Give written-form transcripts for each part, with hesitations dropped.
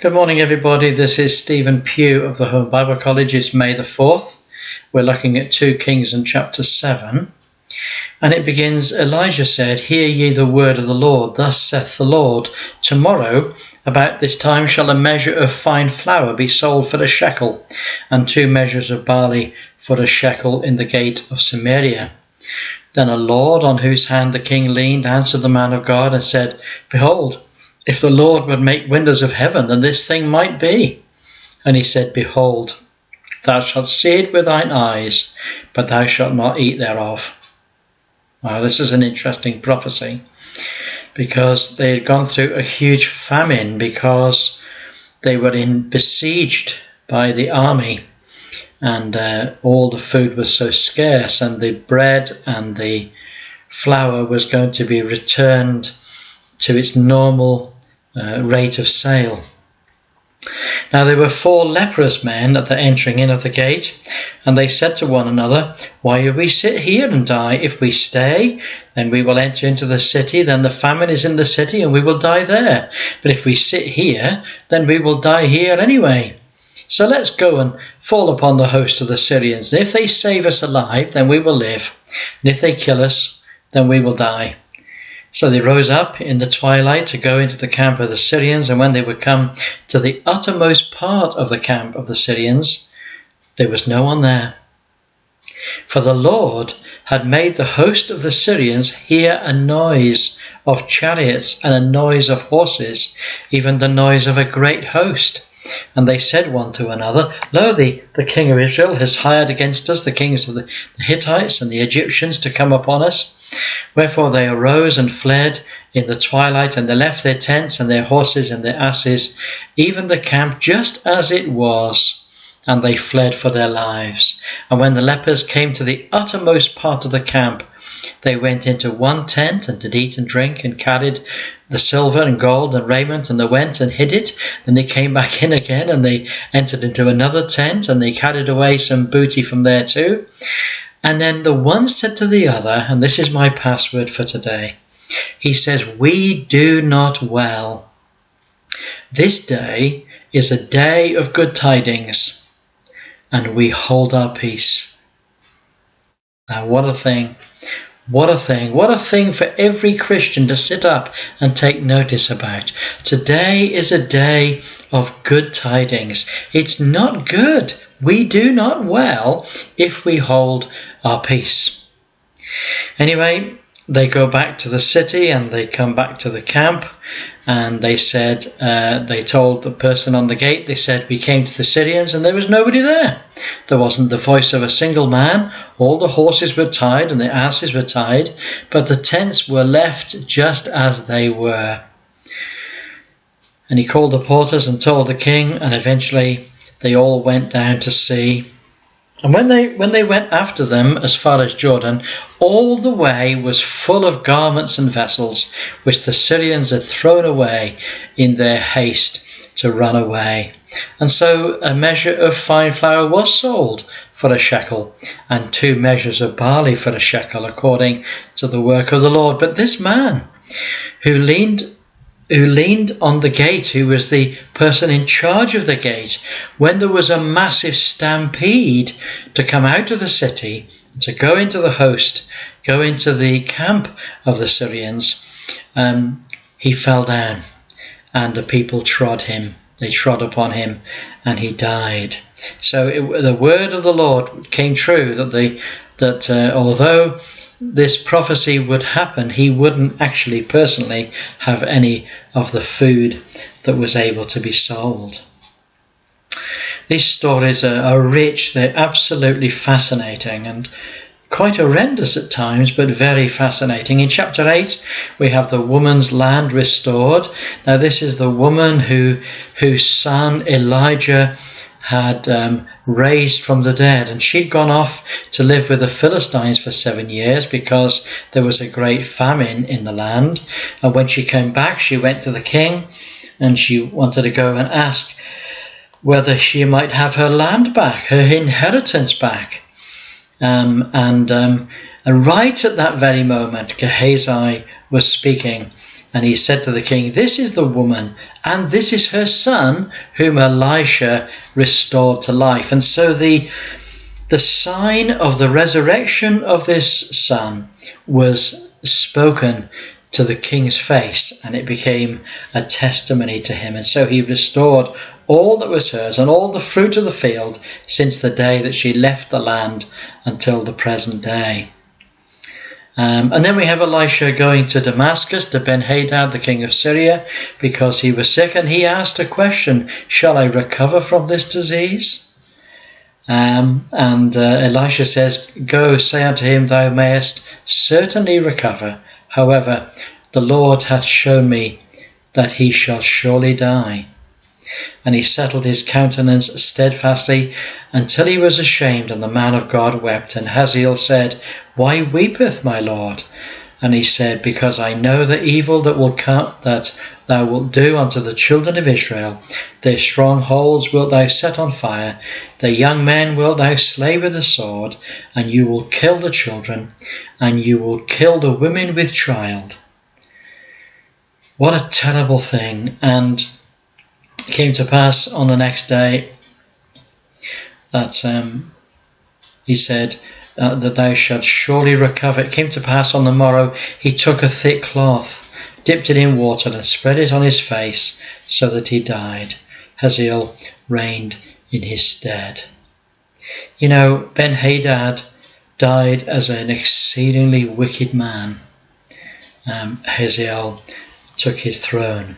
Good morning, everybody. This is Stephen Pugh of the Home Bible College. It's May the 4th. We're looking at 2 Kings and chapter 7. And it begins, Elijah said, Hear ye the word of the Lord. Thus saith the Lord, Tomorrow, about this time, shall a measure of fine flour be sold for a shekel, and 2 measures of barley for a shekel in the gate of Samaria. Then a lord, on whose hand the king leaned, answered the man of God and said, Behold, if the Lord would make windows of heaven, then this thing might be. And he said, Behold, thou shalt see it with thine eyes, but thou shalt not eat thereof. Wow, this is an interesting prophecy, because they had gone through a huge famine because they were besieged by the army, and all the food was so scarce, and the bread and the flour was going to be returned to its normal rate of sale. Now there were 4 leprous men at the entering in of the gate, and they said to one another, Why do we sit here and die? If we stay, then we will enter into the city, then the famine is in the city, and we will die there. But if we sit here, then we will die here anyway. So let's go and fall upon the host of the Syrians. And if they save us alive, then we will live. And if they kill us, then we will die. So they rose up in the twilight to go into the camp of the Syrians, and when they were come to the uttermost part of the camp of the Syrians, there was no one there. For the Lord had made the host of the Syrians hear a noise of chariots and a noise of horses, even the noise of a great host. And they said one to another, Lo, the king of Israel has hired against us the kings of the Hittites and the Egyptians to come upon us. Wherefore they arose and fled in the twilight, and they left their tents and their horses and their asses, even the camp just as it was, and they fled for their lives. And when the lepers came to the uttermost part of the camp, they went into one tent and did eat and drink, and carried the silver and gold and raiment, and they went and hid it. Then they came back in again, and they entered into another tent, and they carried away some booty from there too. And then the one said to the other, and this is my password for today, he says, We do not well. This day is a day of good tidings, and we hold our peace. Now what a thing. What a thing. What a thing for every Christian to sit up and take notice about. Today is a day of good tidings. It's not good. We do not well if we hold our peace. Anyway, they go back to the city and they come back to the camp, and they said, they told the person on the gate, they said, We came to the Syrians and there was nobody there. There wasn't the voice of a single man. All the horses were tied and the asses were tied, but the tents were left just as they were. And he called the porters and told the king, and eventually they all went down to see. And when they went after them as far as Jordan, all the way was full of garments and vessels, which the Syrians had thrown away in their haste to run away. And so a measure of fine flour was sold for a shekel, and 2 measures of barley for a shekel, according to the work of the Lord. But this man who leaned on the gate, who was the person in charge of the gate, when there was a massive stampede to come out of the city, to go into the host, go into the camp of the Syrians, he fell down, and the people trod him. They trod upon him, and he died. So the word of the Lord came true, that although this prophecy would happen, he wouldn't actually personally have any of the food that was able to be sold. These stories are rich, they're absolutely fascinating and quite horrendous at times, but very fascinating. In chapter 8 we have the woman's land restored. Now this is the woman whose son Elijah had raised from the dead, and she'd gone off to live with the Philistines for 7 years because there was a great famine in the land. And when she came back, she went to the king and she wanted to go and ask whether she might have her land back, her inheritance back. And right at that very moment, Gehazi was speaking And he said to the king, "This is the woman, and this is her son, whom Elisha restored to life." And so the sign of the resurrection of this son was spoken to the king's face, and it became a testimony to him. And so he restored all that was hers and all the fruit of the field since the day that she left the land until the present day. And then we have Elisha going to Damascus to Ben-Hadad, the king of Syria, because he was sick, and he asked a question: "Shall I recover from this disease?" Elisha says, "Go, say unto him, thou mayest certainly recover. However, the Lord hath shown me that he shall surely die." And he settled his countenance steadfastly until he was ashamed, and the man of God wept. And Hazael said, "Why weepeth my Lord?" And he said, "Because I know the evil that will come, that thou wilt do unto the children of Israel. Their strongholds wilt thou set on fire, their young men wilt thou slay with the sword, and you will kill the children, and you will kill the women with child." What a terrible thing. And it came to pass on the next day that he said that thou shalt surely recover. It came to pass on the morrow, he took a thick cloth, dipped it in water, and spread it on his face, so that he died. Hazael reigned in his stead. You know, Ben-Hadad died as an exceedingly wicked man. Hazael took his throne.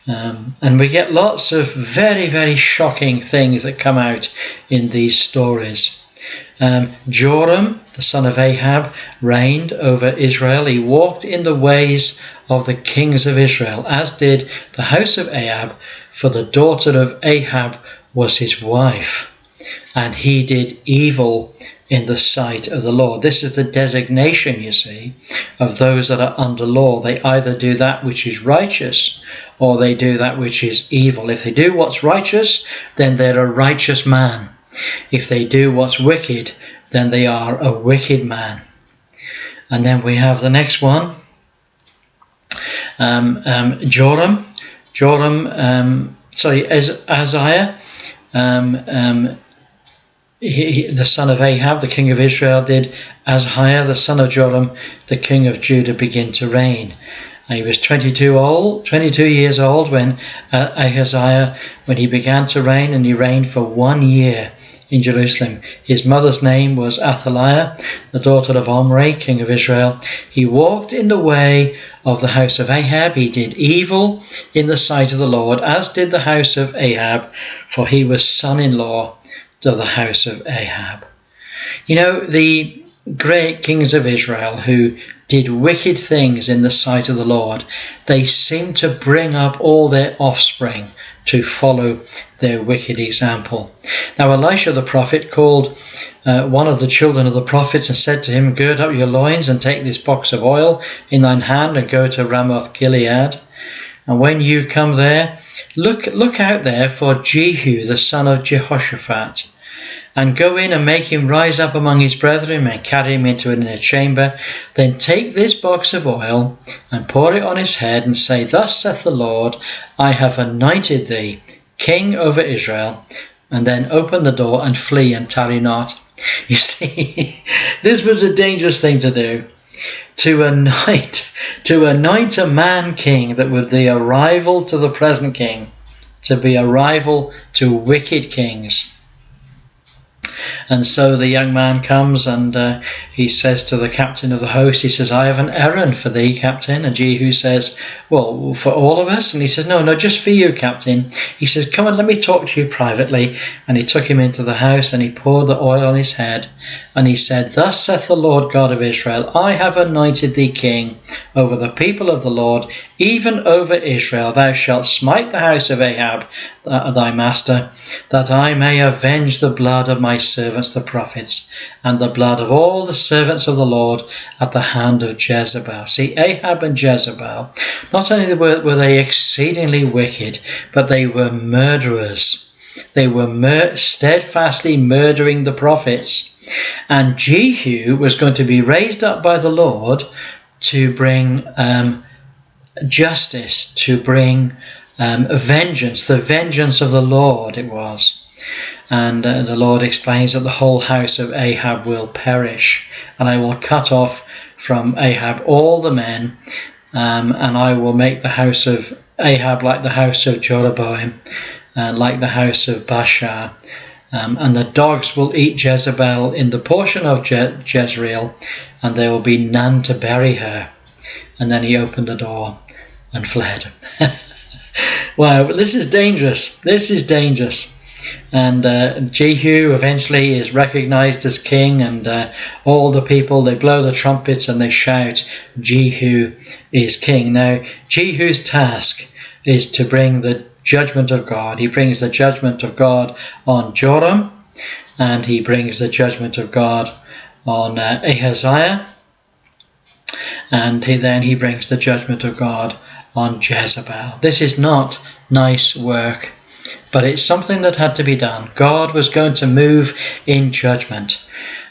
And we get lots of very, very shocking things that come out in these stories. Joram, the son of Ahab, reigned over Israel. He walked in the ways of the kings of Israel, as did the house of Ahab, for the daughter of Ahab was his wife. And he did evil in the sight of the Lord. This is the designation, you see, of those that are under law. They either do that which is righteous, or they do that which is evil. If they do what's righteous, then they're a righteous man. If they do what's wicked, then they are a wicked man. And then we have the next one. Azariah, the son of Ahab, the king of Israel, did Azariah, the son of Joram, the king of Judah, begin to reign. He was 22 years old when Ahaziah, when he began to reign, and he reigned for 1 year in Jerusalem. His mother's name was Athaliah, the daughter of Omri, king of Israel. He walked in the way of the house of Ahab. He did evil in the sight of the Lord, as did the house of Ahab, for he was son-in-law to the house of Ahab. You know, the great kings of Israel who did wicked things in the sight of the Lord, they seemed to bring up all their offspring to follow their wicked example. Now Elisha the prophet called one of the children of the prophets and said to him, "Gird up your loins and take this box of oil in thine hand and go to Ramoth Gilead. And when you come there, look out there for Jehu the son of Jehoshaphat, and go in and make him rise up among his brethren, and carry him into an inner chamber. Then take this box of oil and pour it on his head, and say, Thus saith the Lord, I have anointed thee king over Israel. And then open the door and flee and tarry not." You see, this was a dangerous thing to do. To anoint a man king that would be a rival to the present king, to be a rival to wicked kings. And so the young man comes and he says to the captain of the host, he says, "I have an errand for thee, captain." And Jehu says, "Well, for all of us?" And he says, No, just for you, captain." He says, "Come on, let me talk to you privately." And he took him into the house and he poured the oil on his head. And he said, "Thus saith the Lord God of Israel, I have anointed thee king over the people of the Lord, even over Israel. Thou shalt smite the house of Ahab, thy master, that I may avenge the blood of my servants the prophets, and the blood of all the servants of the Lord at the hand of Jezebel." See, Ahab and Jezebel, not only were they exceedingly wicked, but they were murderers. They were steadfastly murdering the prophets. And Jehu was going to be raised up by the Lord to bring justice, to bring vengeance, the vengeance of the Lord it was. And the Lord explains that the whole house of Ahab will perish, and I will cut off from Ahab all the men, and I will make the house of Ahab like the house of Jeroboam, like the house of Baasha, and the dogs will eat Jezebel in the portion of Jezreel, and there will be none to bury her. And then he opened the door and fled. Wow, this is dangerous. This is dangerous. And Jehu eventually is recognized as king, and all the people, they blow the trumpets and they shout, Jehu is king. Now, Jehu's task is to bring the judgment of God. He brings the judgment of God on Joram, and he brings the judgment of God on Ahaziah, and then he brings the judgment of God on Jezebel. This is not nice work, but it's something that had to be done. God was going to move in judgment,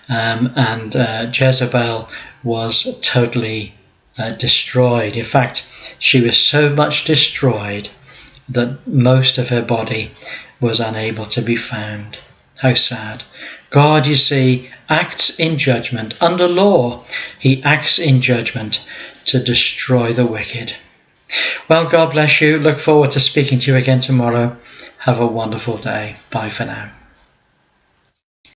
and Jezebel was totally destroyed. In fact, she was so much destroyed that most of her body was unable to be found. How sad. God, you see, acts in judgment. Under law, he acts in judgment to destroy the wicked. Well, God bless you. Look forward to speaking to you again tomorrow. Have a wonderful day. Bye for now.